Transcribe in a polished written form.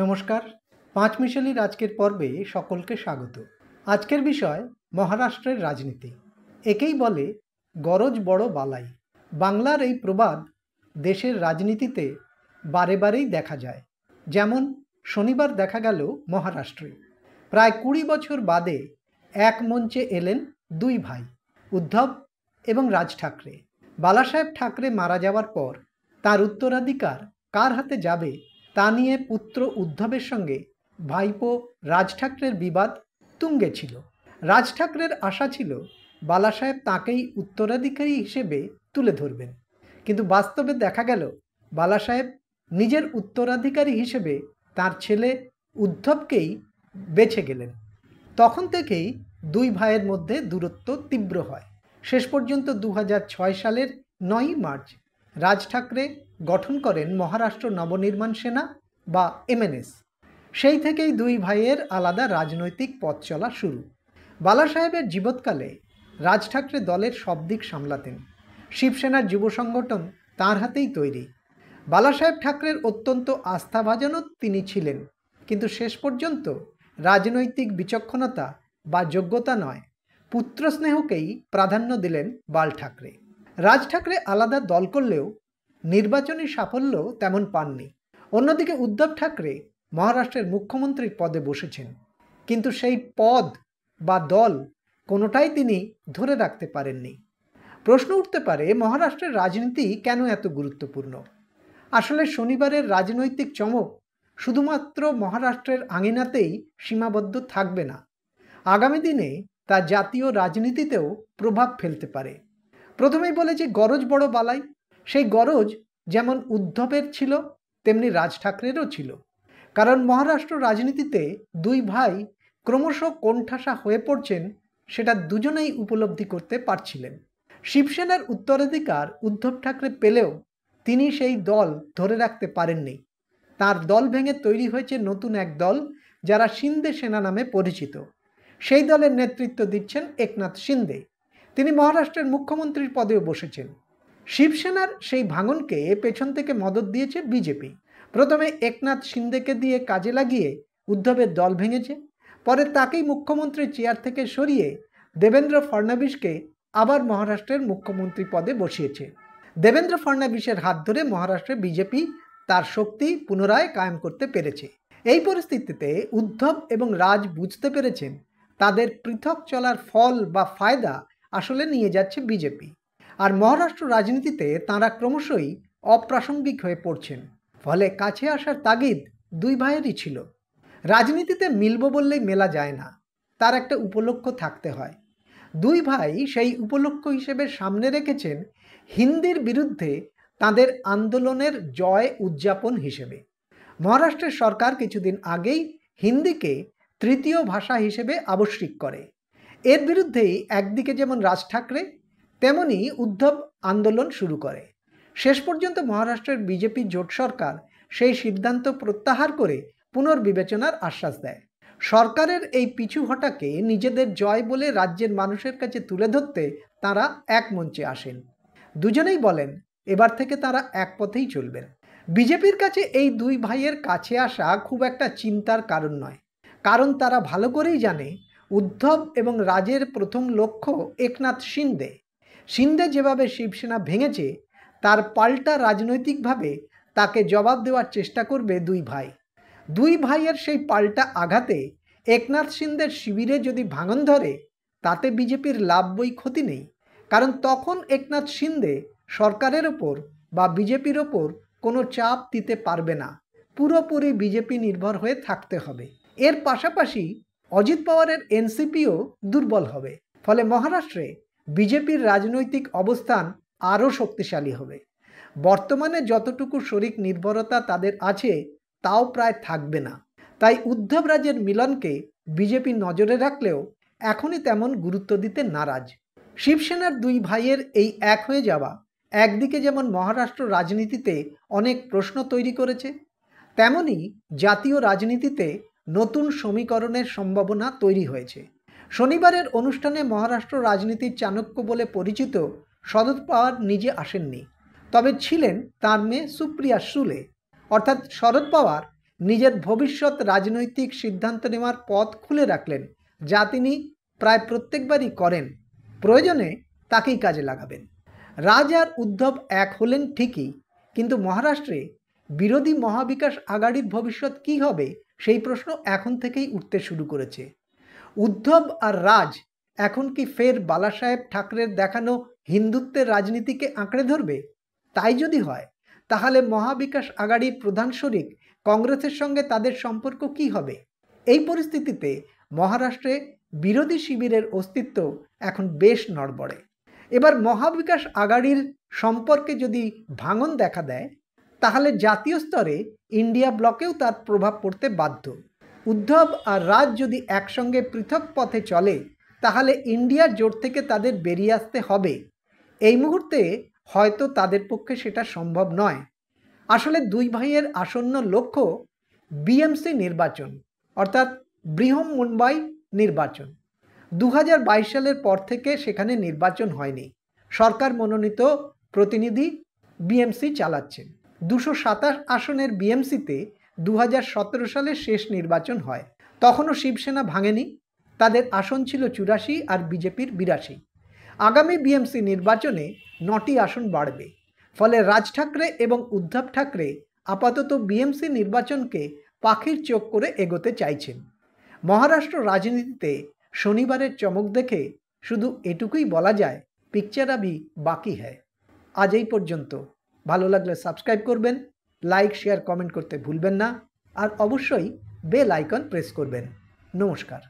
নমস্কার। পাঁচমিশালির আজকের পর্বে সকলকে স্বাগত। আজকের বিষয় মহারাষ্ট্রের রাজনীতি। একেই বলে গরজ বড় বালাই। বাংলার এই প্রবাদ দেশের রাজনীতিতে বারে বারেই দেখা যায়। যেমন শনিবার দেখা গেল মহারাষ্ট্রে। প্রায় ২০ বছর বাদে এক মঞ্চে এলেন দুই ভাই, উদ্ধব এবং রাজ ঠাকরে। বালাসাহেব ঠাকরে মারা যাওয়ার পর তার উত্তরাধিকার কার হাতে যাবে তা নিয়ে পুত্র উদ্ধবের সঙ্গে ভাইপো রাজ ঠাকরের বিবাদ তুঙ্গে ছিল। রাজ ঠাকরের আশা ছিল বালাসাহেব তাঁকেই উত্তরাধিকারী হিসেবে তুলে ধরবেন, কিন্তু বাস্তবে দেখা গেল বালাসাহেব নিজের উত্তরাধিকারী হিসেবে তার ছেলে উদ্ধবকেই বেছে গেলেন। তখন থেকেই দুই ভাইয়ের মধ্যে দূরত্ব তীব্র হয়। শেষ পর্যন্ত ২০০৬ সালের ৯ই মার্চ রাজ ঠাকরে গঠন করেন মহারাষ্ট্র নবনির্মাণ সেনা বা এমএনএস। সেই থেকেই দুই ভাইয়ের আলাদা রাজনৈতিক পথ চলা শুরু। বালাসাহেবের জীবৎকালে রাজ ঠাকরে দলের সব দিক সামলাতেন। শিবসেনার যুব সংগঠন তাঁর হাতেই তৈরি। বালাসাহেব ঠাকরের অত্যন্ত আস্থাভাজনও তিনি ছিলেন, কিন্তু শেষ পর্যন্ত রাজনৈতিক বিচক্ষণতা বা যোগ্যতা নয়, পুত্রস্নেহকেই প্রাধান্য দিলেন বাল ঠাকরে। রাজ ঠাকরে আলাদা দল করলেও নির্বাচনী সাফল্য তেমন পাননি। অন্যদিকে উদ্ধব ঠাকরে মহারাষ্ট্রের মুখ্যমন্ত্রীর পদে বসেছেন, কিন্তু সেই পদ বা দল কোনোটাই তিনি ধরে রাখতে পারেননি। প্রশ্ন উঠতে পারে, মহারাষ্ট্রের রাজনীতি কেন এত গুরুত্বপূর্ণ? আসলে শনিবারের রাজনৈতিক চমক শুধুমাত্র মহারাষ্ট্রের আঙিনাতেই সীমাবদ্ধ থাকবে না। আগামী দিনে তা জাতীয় রাজনীতিতেও প্রভাব ফেলতে পারে। প্রথমেই বলে যে গরজ বড় বালাই। সেই গরজ যেমন উদ্ধবের ছিল তেমনি রাজ ঠাকরেরও ছিল। কারণ মহারাষ্ট্র রাজনীতিতে দুই ভাই ক্রমশ কোণঠাসা হয়ে পড়ছেন, সেটা দুজনেই উপলব্ধি করতে পারছিলেন। শিবসেনার উত্তরাধিকার উদ্ধব ঠাকরে পেলেও তিনি সেই দল ধরে রাখতে পারেননি। তার দল ভেঙে তৈরি হয়েছে নতুন এক দল, যারা শিন্দে সেনা নামে পরিচিত। সেই দলের নেতৃত্ব দিচ্ছেন একনাথ শিন্দে। তিনি মহারাষ্ট্রের মুখ্যমন্ত্রীর পদেও বসেছেন। শিবসেনার সেই ভাঙনকে পেছন থেকে মদত দিয়েছে বিজেপি। প্রথমে একনাথ শিন্দেকে দিয়ে কাজে লাগিয়ে উদ্ধবের দল ভেঙেছে, পরে তাকেই মুখ্যমন্ত্রীর চেয়ার থেকে সরিয়ে দেবেন্দ্র ফডনবিসকে আবার মহারাষ্ট্রের মুখ্যমন্ত্রী পদে বসিয়েছে। দেবেন্দ্র ফডনবিসের হাত ধরে মহারাষ্ট্রে বিজেপি তার শক্তি পুনরায় কায়েম করতে পেরেছে। এই পরিস্থিতিতে উদ্ধব এবং রাজ বুঝতে পেরেছেন তাদের পৃথক চলার ফল বা ফায়দা আসলে নিয়ে যাচ্ছে বিজেপি। আর মহারাষ্ট্র রাজনীতিতে তাঁরা ক্রমশই অপ্রাসঙ্গিক হয়ে পড়ছেন। ফলে কাছে আসার তাগিদ দুই ভাইয়েরই ছিল। রাজনীতিতে মিলব বললেই মেলা যায় না, তার একটা উপলক্ষ্য থাকতে হয়। দুই ভাই সেই উপলক্ষ্য হিসেবে সামনে রেখেছেন হিন্দির বিরুদ্ধে তাদের আন্দোলনের জয় উদযাপন হিসেবে। মহারাষ্ট্রের সরকার কিছুদিন আগেই হিন্দিকে তৃতীয় ভাষা হিসেবে আবশ্যিক করে। এর বিরুদ্ধেই একদিকে যেমন রাজ ঠাকরে তেমনি উদ্ধব আন্দোলন শুরু করে। শেষ পর্যন্ত মহারাষ্ট্রের বিজেপি জোট সরকার সেই সিদ্ধান্ত প্রত্যাহার করে পুনর্বিবেচনার আশ্বাস দেয়। সরকারের এই পিছু হটাকে নিজেদের জয় বলে রাজ্যের মানুষের কাছে তুলে ধরতে তারা এক মঞ্চে আসেন। দুজনেই বলেন এবার থেকে তারা এক পথেই চলবেন। বিজেপির কাছে এই দুই ভাইয়ের কাছে আসা খুব একটা চিন্তার কারণ নয়, কারণ তারা ভালো করেই জানে উদ্ধব এবং রাজের প্রথম লক্ষ্য একনাথ শিন্দে। শিন্দে যেভাবে শিবসেনা ভেঙেছে তার পাল্টা রাজনৈতিকভাবে তাকে জবাব দেওয়ার চেষ্টা করবে দুই ভাই। দুই ভাইয়ের সেই পাল্টা আঘাতে একনাথ শিন্দের শিবিরে যদি ভাঙন ধরে তাতে বিজেপির লাভ বই ক্ষতি নেই, কারণ তখন একনাথ শিন্দে সরকারের ওপর বা বিজেপির ওপর কোনো চাপ দিতে পারবে না। পুরোপুরি বিজেপি নির্ভর হয়ে থাকতে হবে। এর পাশাপাশি অজিত পাওয়ারের এনসিপিও দুর্বল হবে। ফলে মহারাষ্ট্রে বিজেপির রাজনৈতিক অবস্থান আরও শক্তিশালী হবে। বর্তমানে যতটুকু শরিক নির্ভরতা তাদের আছে তাও প্রায় থাকবে না। তাই উদ্ধব রাজের মিলনকে বিজেপি নজরে রাখলেও এখনই তেমন গুরুত্ব দিতে নারাজ। শিবসেনার দুই ভাইয়ের এই এক হয়ে যাওয়া একদিকে যেমন মহারাষ্ট্র রাজনীতিতে অনেক প্রশ্ন তৈরি করেছে, তেমনি জাতীয় রাজনীতিতে নতুন সমীকরণের সম্ভাবনা তৈরি হয়েছে। শনিবারের অনুষ্ঠানে মহারাষ্ট্র রাজনীতির চাণক্য বলে পরিচিত শরদ পাওয়ার নিজে আসেননি, তবে ছিলেন তার মেয়ে সুপ্রিয়া সুলে। অর্থাৎ শরদ পাওয়ার নিজের ভবিষ্যৎ রাজনৈতিক সিদ্ধান্ত নেওয়ার পথ খুলে রাখলেন, যা তিনি প্রায় প্রত্যেকবারই করেন। প্রয়োজনে তাকেই কাজে লাগাবেন। রাজ আর উদ্ধব এক হলেন ঠিকই, কিন্তু মহারাষ্ট্রে বিরোধী মহাবিকাশ আঘাড়ির ভবিষ্যৎ কী হবে সেই প্রশ্ন এখন থেকেই উঠতে শুরু করেছে। উদ্ধব আর রাজ এখন কি ফের বালাসাহেব ঠাকরের দেখানো হিন্দুত্বের রাজনীতিকে আঁকড়ে ধরবে? তাই যদি হয়, তাহলে মহাবিকাশ আঘাড়ির প্রধান শরিক কংগ্রেসের সঙ্গে তাদের সম্পর্ক কি হবে? এই পরিস্থিতিতে মহারাষ্ট্রে বিরোধী শিবিরের অস্তিত্ব এখন বেশ নড়বড়ে। এবার মহাবিকাশ আঘাড়ির সম্পর্কে যদি ভাঙন দেখা দেয়, তাহলে জাতীয় স্তরে ইন্ডিয়া ব্লকেও তার প্রভাব পড়তে বাধ্য। উদ্ধব আর রাজ যদি একসঙ্গে পৃথক পথে চলে, তাহলে ইন্ডিয়া জোট থেকে তাদের বেরিয়ে আসতে হবে। এই মুহূর্তে হয়তো তাদের পক্ষে সেটা সম্ভব নয়। আসলে দুই ভাইয়ের আসন্ন লক্ষ্য বিএমসি নির্বাচন, অর্থাৎ বৃহৎ মুম্বাই নির্বাচন। 2022 সালের পর থেকে সেখানে নির্বাচন হয়নি। সরকার মনোনীত প্রতিনিধি বিএমসি চালাচ্ছেন। 227 আসনের বিএমসিতে 2017 সালে শেষ নির্বাচন হয়। তখনও শিবসেনা ভাঙেনি, তাদের আসন ছিল 84 আর বিজেপির 82। আগামী বিএমসি নির্বাচনে 9টি আসন বাড়বে। ফলে রাজ ঠাকরে এবং উদ্ধব ঠাকরে আপাতত বিএমসি নির্বাচনকে পাখির চোখ করে এগোতে চাইছেন। মহারাষ্ট্র রাজনীতিতে শনিবারের চমক দেখে শুধু এটুকুই বলা যায়, পিকচার আভি বাকি হ্যায়। আজ এই পর্যন্ত। ভালো লাগলে সাবস্ক্রাইব করবেন, লাইক শেয়ার কমেন্ট করতে ভুলবেন না, আর অবশ্যই বেল আইকন প্রেস করবেন। নমস্কার।